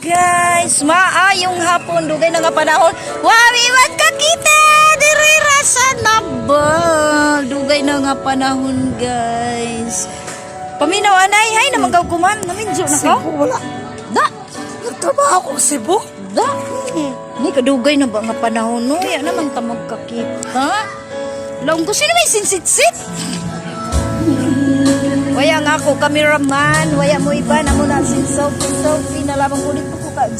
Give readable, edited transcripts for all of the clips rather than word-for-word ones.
guys, maayong hapon dugay na nga panahon. Wawiwat ka kita diri rasa na ba? Dugay na nga panahon guys. Paminaw anay hay naman gaw kuman naminjo na ka? Cebu, wala. Da, Nagtrabaho ko sa Cebu. da. Ni kadugay na ba nga panahon no? Ya naman ta magkakita. Laong ko sino may sinsit-sit? Waya nga ako, cameraman. Waya mo iba na muna si Sophie. Nalabang ulit ko ka.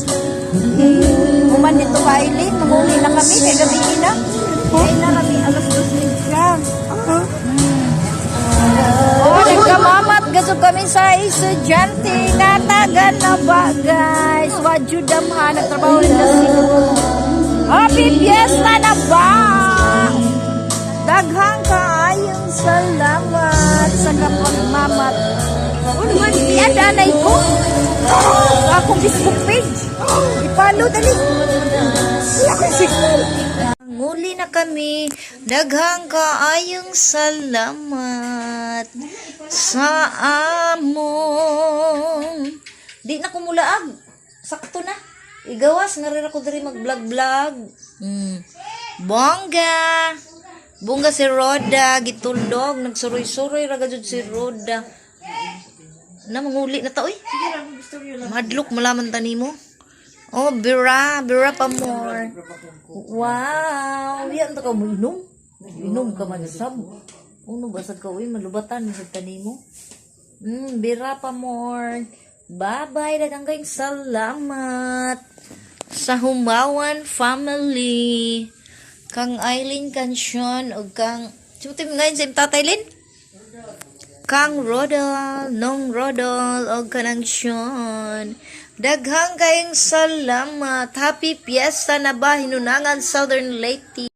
Uman dito ka, Aileen. Manguli na kami. Kaya gabihin na. Kaya na kami. Alas 2 siya. Oh, nagkamamat. Gasog kami sa estudyante. Natagan na ba, guys? Wadyo damha. Nagtrabaho rin na siguro. Happy Fiesta na ba? Daghang kaayong salamat sa kapagmamat. O naman, iyadanay ko. Akong Facebook page. Ipalo, dali. Nguli na kami. Daghang kaayong salamat sa among. Di na kumulaag. Sakto na. Igawas, narira ko diri mag-vlog-vlog. Bongga. Bunga si Roda, gituldog, nagsuroy-suroy raga jud si Roda. Na manguli na ta oy. Madlok malaman ta nimo. Oh, bira pa more. Wow, yan ta ka mo inom. Inom ka man sab. Uno basad ka oy, malubatan sa tanimo. Bira pa more. Bye-bye, daghang kayong salamat sa Humawan family. Kang Aileen Kansyon o kang subutin ngayon sa tatay Lin Kang Rodol Nong Rodol o kanang Syon daghang kayong salamat. Happy Fiesta na ba hinunangan Southern Leyte.